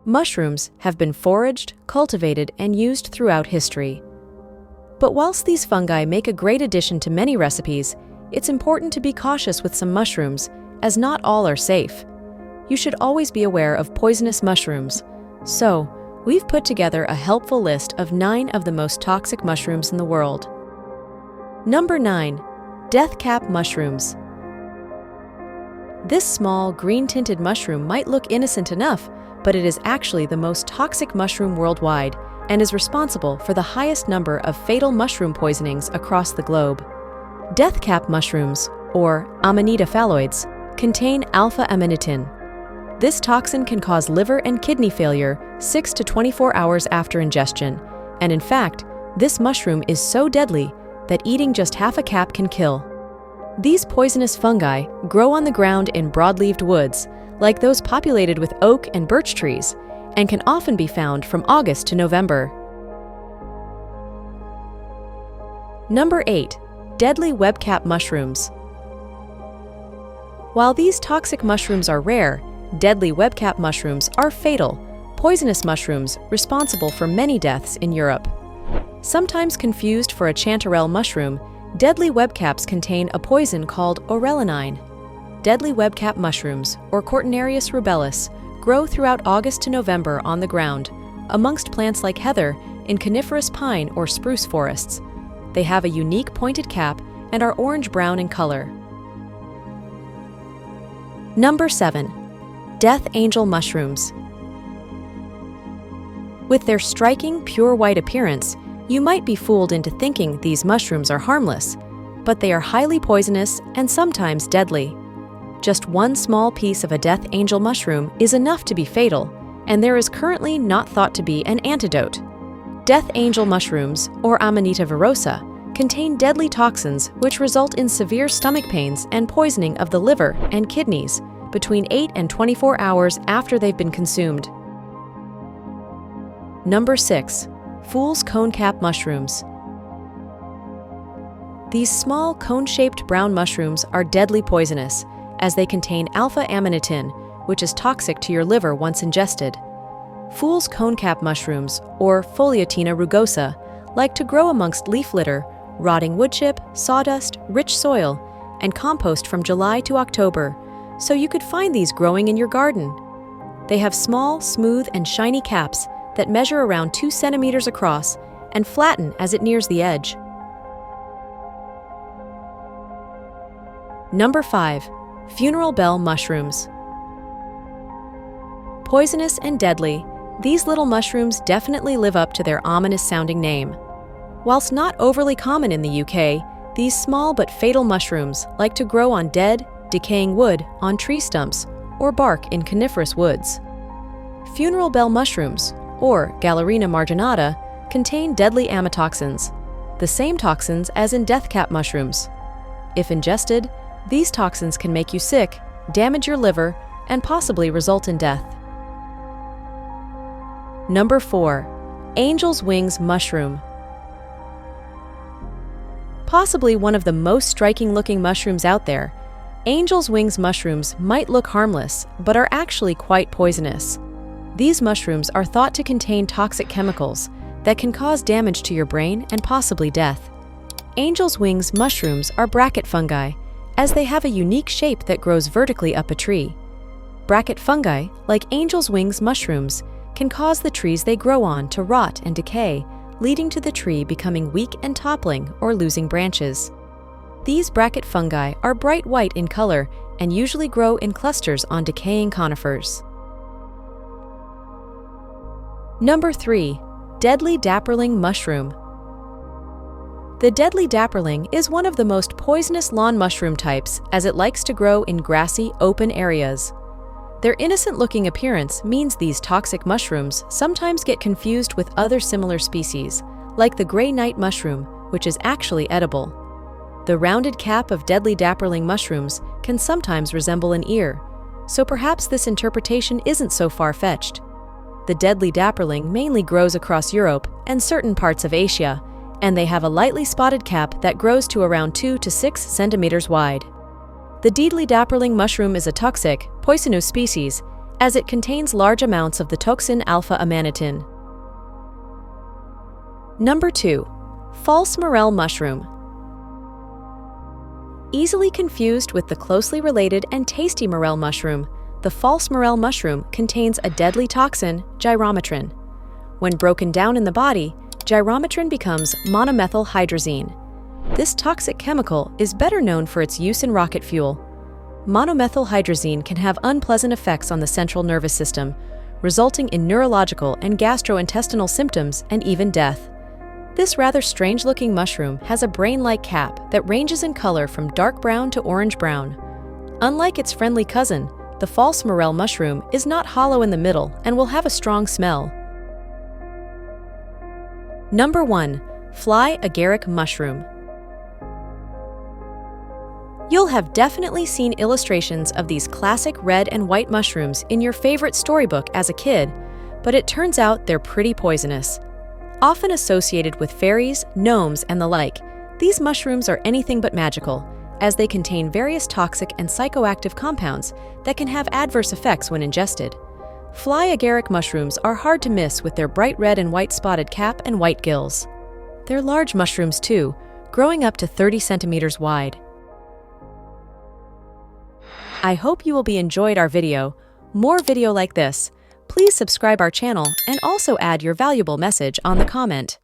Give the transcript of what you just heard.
Mushrooms have been foraged, cultivated, and used throughout history. But whilst these fungi make a great addition to many recipes, it's important to be cautious with some mushrooms, as not all are safe. You should always be aware of poisonous mushrooms. So, we've put together a helpful list of 9 of the most toxic mushrooms in the world. Number 9. Death cap mushrooms. This small, green-tinted mushroom might look innocent enough, but it is actually the most toxic mushroom worldwide and is responsible for the highest number of fatal mushroom poisonings across the globe. Death cap mushrooms, or Amanita phalloides, contain alpha-amanitin. This toxin can cause liver and kidney failure 6 to 24 hours after ingestion, and in fact, this mushroom is so deadly that eating just half a cap can kill. These poisonous fungi grow on the ground in broadleaved woods, like those populated with oak and birch trees, and can often be found from August to November. Number 8. Deadly webcap mushrooms. While these toxic mushrooms are rare, deadly webcap mushrooms are fatal, poisonous mushrooms responsible for many deaths in Europe. Sometimes confused for a chanterelle mushroom, deadly webcaps contain a poison called orellinine. Deadly webcap mushrooms, or Cortinarius rubellus, grow throughout August to November on the ground, amongst plants like heather in coniferous pine or spruce forests. They have a unique pointed cap and are orange-brown in color. Number 7. Death angel mushrooms. With their striking, pure white appearance, you might be fooled into thinking these mushrooms are harmless, but they are highly poisonous and sometimes deadly. Just one small piece of a death angel mushroom is enough to be fatal, and there is currently not thought to be an antidote. Death angel mushrooms, or Amanita virosa, contain deadly toxins which result in severe stomach pains and poisoning of the liver and kidneys between 8 and 24 hours after they've been consumed. Number 6. Fool's conecap mushrooms. These small, cone-shaped brown mushrooms are deadly poisonous, as they contain alpha-amanitin, which is toxic to your liver once ingested. Fool's conecap mushrooms, or Pholiatina rugosa, like to grow amongst leaf litter, rotting woodchip, sawdust, rich soil, and compost from July to October, so you could find these growing in your garden. They have small, smooth, and shiny caps that measure around 2 centimeters across and flatten as it nears the edge. Number 5. Funeral bell mushrooms. Poisonous and deadly, these little mushrooms definitely live up to their ominous-sounding name. Whilst not overly common in the UK, these small but fatal mushrooms like to grow on dead, decaying wood on tree stumps or bark in coniferous woods. Funeral bell mushrooms, or Galerina marginata, contain deadly amatoxins, the same toxins as in death cap mushrooms. If ingested, these toxins can make you sick, damage your liver, and possibly result in death. Number 4. Angel's wings mushroom. Possibly one of the most striking-looking mushrooms out there, angel's wings mushrooms might look harmless, but are actually quite poisonous. These mushrooms are thought to contain toxic chemicals that can cause damage to your brain and possibly death. Angel's wings mushrooms are bracket fungi, as they have a unique shape that grows vertically up a tree. Bracket fungi, like angel's wings mushrooms, can cause the trees they grow on to rot and decay, leading to the tree becoming weak and toppling or losing branches. These bracket fungi are bright white in color and usually grow in clusters on decaying conifers. Number 3. Deadly dapperling mushroom. The deadly dapperling is one of the most poisonous lawn mushroom types, as it likes to grow in grassy, open areas. Their innocent-looking appearance means these toxic mushrooms sometimes get confused with other similar species, like the gray night mushroom, which is actually edible. The rounded cap of deadly dapperling mushrooms can sometimes resemble an ear, so perhaps this interpretation isn't so far-fetched. The deadly dapperling mainly grows across Europe and certain parts of Asia, and they have a lightly spotted cap that grows to around 2 to 6 centimeters wide. The deadly dapperling mushroom is a toxic, poisonous species, as it contains large amounts of the toxin alpha-amanitin. Number 2. False morel mushroom. Easily confused with the closely related and tasty morel mushroom, the false morel mushroom contains a deadly toxin, gyrometrin. When broken down in the body, gyrometrin becomes monomethylhydrazine. This toxic chemical is better known for its use in rocket fuel. Monomethylhydrazine can have unpleasant effects on the central nervous system, resulting in neurological and gastrointestinal symptoms and even death. This rather strange-looking mushroom has a brain-like cap that ranges in color from dark brown to orange-brown. Unlike its friendly cousin, the false morel mushroom is not hollow in the middle and will have a strong smell. Number 1. Fly agaric mushroom. You'll have definitely seen illustrations of these classic red and white mushrooms in your favorite storybook as a kid, but it turns out they're pretty poisonous. Often associated with fairies, gnomes, and the like, these mushrooms are anything but magical, as they contain various toxic and psychoactive compounds that can have adverse effects when ingested. Fly agaric mushrooms are hard to miss with their bright red and white spotted cap and white gills. They're large mushrooms too, growing up to 30 centimeters wide. I hope you will be enjoyed our video. More video like this. Please subscribe our channel and also add your valuable message on the comment.